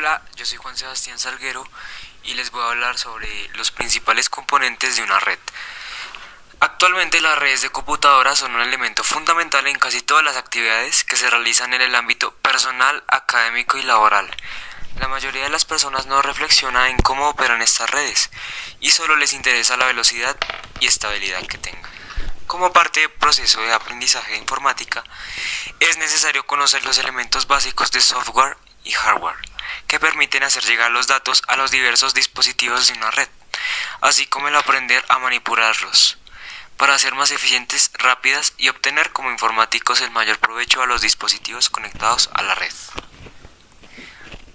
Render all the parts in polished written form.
Hola, yo soy Juan Sebastián Salguero y les voy a hablar sobre los principales componentes de una red. Actualmente las redes de computadoras son un elemento fundamental en casi todas las actividades que se realizan en el ámbito personal, académico y laboral. La mayoría de las personas no reflexiona en cómo operan estas redes y solo les interesa la velocidad y estabilidad que tengan. Como parte del proceso de aprendizaje de informática, es necesario conocer los elementos básicos de software y hardware que permiten hacer llegar los datos a los diversos dispositivos de una red, así como el aprender a manipularlos, para ser más eficientes, rápidas y obtener como informáticos el mayor provecho a los dispositivos conectados a la red.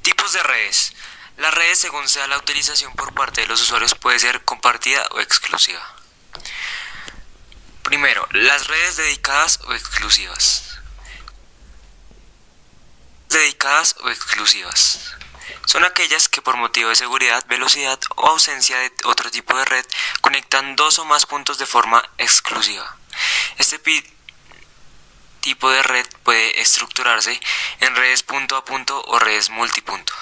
Tipos de redes. Las redes, según sea la utilización por parte de los usuarios, puede ser compartida o exclusiva. Primero, las redes dedicadas o exclusivas. Dedicadas o exclusivas son aquellas que por motivo de seguridad, velocidad o ausencia de otro tipo de red conectan dos o más puntos de forma exclusiva. Este tipo de red puede estructurarse en redes punto a punto o redes multipunto.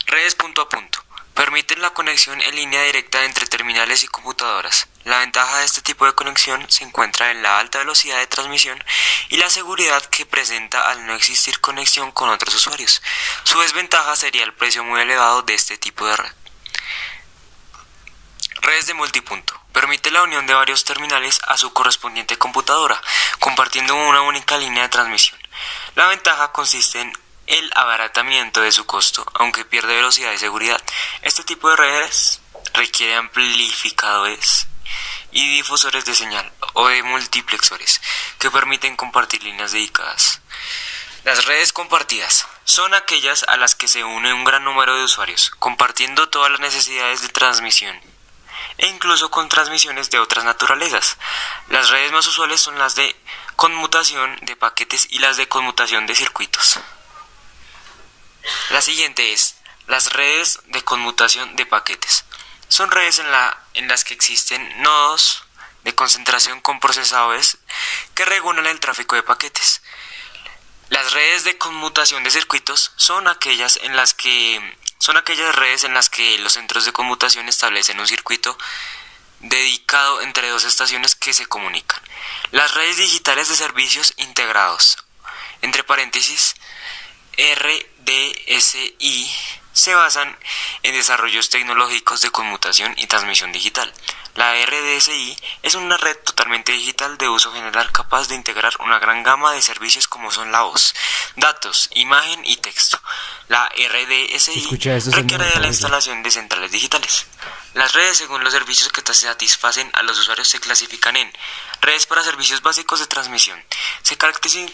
Redes punto a punto permiten la conexión en línea directa entre terminales y computadoras. La ventaja de este tipo de conexión se encuentra en la alta velocidad de transmisión y la seguridad que presenta al no existir conexión con otros usuarios. Su desventaja sería el precio muy elevado de este tipo de red. Redes de multipunto. Permite la unión de varios terminales a su correspondiente computadora, compartiendo una única línea de transmisión. La ventaja consiste en el abaratamiento de su costo, aunque pierde velocidad y seguridad. Este tipo de redes requiere amplificadores y difusores de señal o de multiplexores que permiten compartir líneas dedicadas. Las redes compartidas son aquellas a las que se une un gran número de usuarios, compartiendo todas las necesidades de transmisión e incluso con transmisiones de otras naturalezas. Las redes más usuales son las de conmutación de paquetes y las de conmutación de circuitos. La siguiente es las redes de conmutación de paquetes. Son redes en las que existen nodos de concentración con procesadores que regulan el tráfico de paquetes. Las redes de conmutación de circuitos son aquellas redes en las que los centros de conmutación establecen un circuito dedicado entre dos estaciones que se comunican. Las redes digitales de servicios integrados, entre paréntesis, RDSI, se basan en desarrollos tecnológicos de conmutación y transmisión digital. La RDSI es una red totalmente digital de uso general capaz de integrar una gran gama de servicios como son la voz, datos, imagen y texto. La RDSI requiere de la instalación de centrales digitales. Las redes, según los servicios que satisfacen a los usuarios, se clasifican en redes para servicios básicos de transmisión. Se caracterizan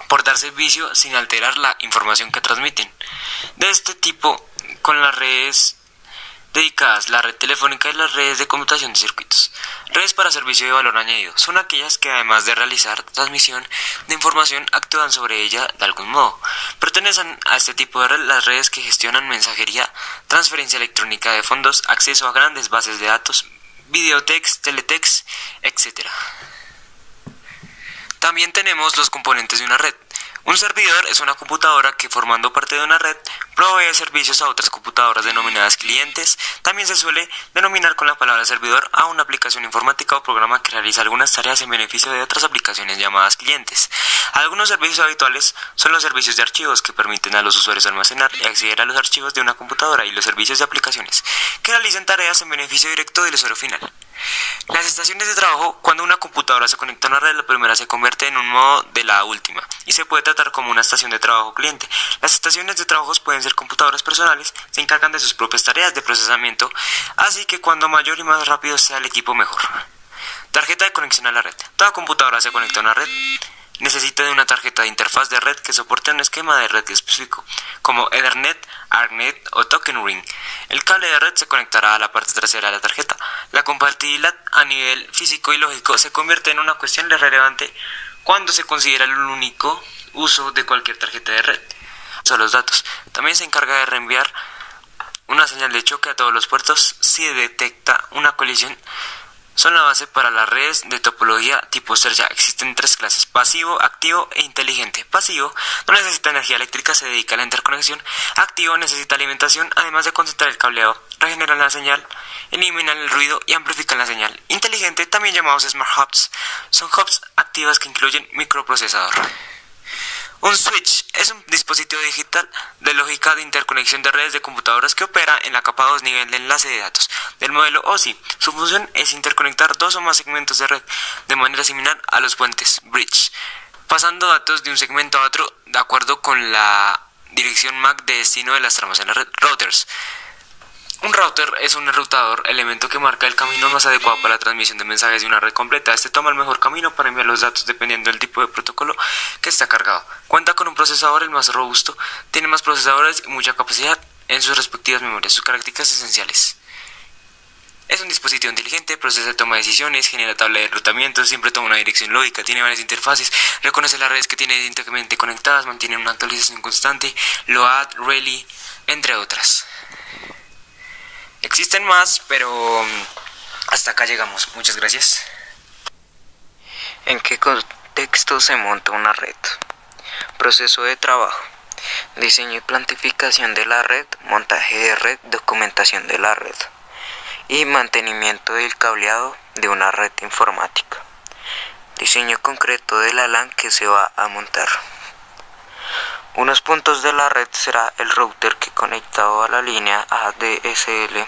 por dar servicio sin alterar la información que transmiten. De este tipo, con las redes dedicadas, la red telefónica y las redes de conmutación de circuitos. Redes para servicio de valor añadido son aquellas que, además de realizar transmisión de información, actúan sobre ella de algún modo. Pertenecen a este tipo de red las redes que gestionan mensajería, transferencia electrónica de fondos, acceso a grandes bases de datos, videotex, teletext, etc. También tenemos los componentes de una red. Un servidor es una computadora que, formando parte de una red, provee servicios a otras computadoras denominadas clientes. También se suele denominar con la palabra servidor a una aplicación informática o programa que realiza algunas tareas en beneficio de otras aplicaciones llamadas clientes. Algunos servicios habituales son los servicios de archivos que permiten a los usuarios almacenar y acceder a los archivos de una computadora, y los servicios de aplicaciones que realizan tareas en beneficio directo del usuario final. Las estaciones de trabajo. Cuando una computadora se conecta a una red, la primera se convierte en un modo de la última y se puede tratar como una estación de trabajo cliente. Las estaciones de trabajo pueden ser computadoras personales, se encargan de sus propias tareas de procesamiento, así que cuando mayor y más rápido sea el equipo, mejor. Tarjeta de conexión a la red. Toda computadora se conecta a una red necesita de una tarjeta de interfaz de red que soporte un esquema de red específico, como Ethernet, ARPANET o Token Ring. El cable de red se conectará a la parte trasera de la tarjeta. La compatibilidad a nivel físico y lógico se convierte en una cuestión relevante cuando se considera el único uso de cualquier tarjeta de red. Son los datos. También se encarga de reenviar una señal de choque a todos los puertos si detecta una colisión son la base para las redes de topología tipo SERJA. Existen tres clases: pasivo, activo e inteligente. Pasivo no necesita energía eléctrica, se dedica a la interconexión. Activo necesita alimentación, además de concentrar el cableado, regeneran la señal, eliminan el ruido y amplifican la señal. Inteligente, también llamados Smart Hubs, son hubs activas que incluyen microprocesador. Un switch es un dispositivo digital de lógica de interconexión de redes de computadoras que opera en la capa 2 nivel de enlace de datos del modelo OSI. Su función es interconectar dos o más segmentos de red de manera similar a los puentes bridge, pasando datos de un segmento a otro de acuerdo con la dirección MAC de destino de las tramas en la red. Routers. Un router es un enrutador, elemento que marca el camino más adecuado para la transmisión de mensajes de una red completa. Este toma el mejor camino para enviar los datos dependiendo del tipo de protocolo que está cargado. Cuenta con un procesador el más robusto, tiene más procesadores y mucha capacidad en sus respectivas memorias. Sus características esenciales: es un dispositivo inteligente, procesa y toma decisiones, genera tabla de enrutamiento, siempre toma una dirección lógica, tiene varias interfaces, reconoce las redes que tiene íntegramente conectadas, mantiene una actualización constante, LOAD, Relay, entre otras. Existen más, pero hasta acá llegamos. Muchas gracias. ¿En qué contexto se monta una red? Proceso de trabajo: diseño y planificación de la red, montaje de red, documentación de la red y mantenimiento del cableado de una red informática. Diseño concreto de la LAN que se va a montar. Unos puntos de la red será el router que, conectado a la línea ADSL,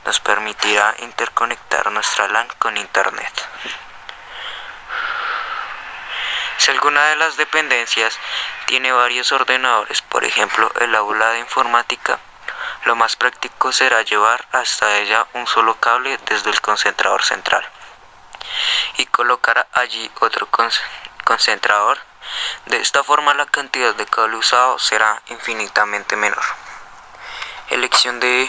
nos permitirá interconectar nuestra LAN con internet. Si alguna de las dependencias tiene varios ordenadores, por ejemplo el aula de informática, lo más práctico será llevar hasta ella un solo cable desde el concentrador central y colocar allí otro concentrador. De esta forma la cantidad de cable usado será infinitamente menor. Elección de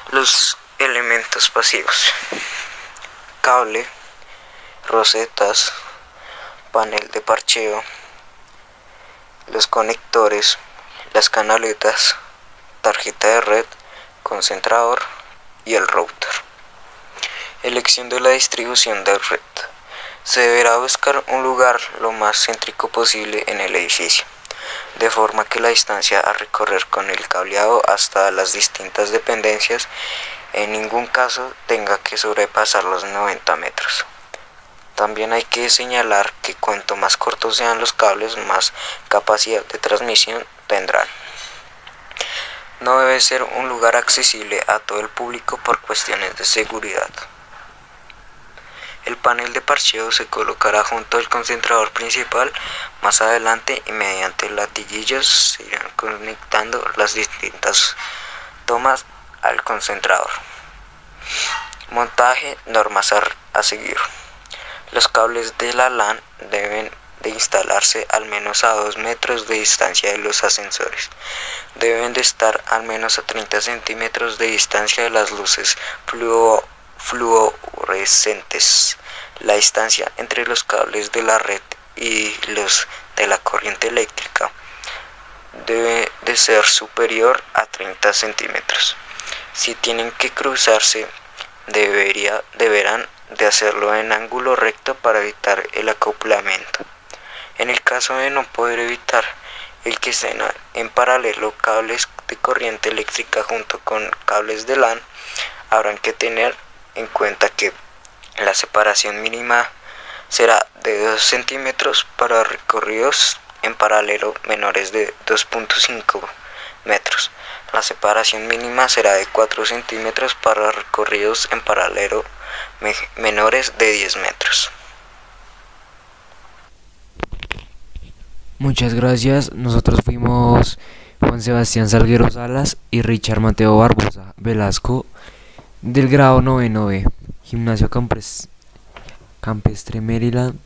los elementos pasivos: cable, rosetas, panel de parcheo, los conectores, las canaletas, tarjeta de red, concentrador y el router. Elección de la distribución de red: se deberá buscar un lugar lo más céntrico posible en el edificio, de forma que la distancia a recorrer con el cableado hasta las distintas dependencias en ningún caso tenga que sobrepasar los 90 metros. También hay que señalar que cuanto más cortos sean los cables, más capacidad de transmisión tendrán. No debe ser un lugar accesible a todo el público por cuestiones de seguridad. El panel de parcheo se colocará junto al concentrador principal más adelante y mediante latiguillos se irán conectando las distintas tomas al concentrador. Montaje, normas a seguir. Los cables de la LAN deben de instalarse al menos a 2 metros de distancia de los ascensores. Deben de estar al menos a 30 centímetros de distancia de las luces fluorescentes. La distancia entre los cables de la red y los de la corriente eléctrica debe de ser superior a 30 centímetros. Si tienen que cruzarse, deberán de hacerlo en ángulo recto para evitar el acoplamiento. En el caso de no poder evitar el que estén en paralelo cables de corriente eléctrica junto con cables de LAN, habrán que tener en cuenta que la separación mínima será de 2 centímetros para recorridos en paralelo menores de 2.5 metros. La separación mínima será de 4 centímetros para recorridos en paralelo menores de 10 metros. Muchas gracias. Nosotros fuimos Juan Sebastián Salguero Salas y Richard Mateo Barbosa Velasco del grado 9º B, Gimnasio Campestre Maryland,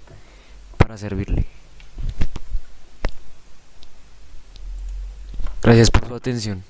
para servirle. Gracias por su atención.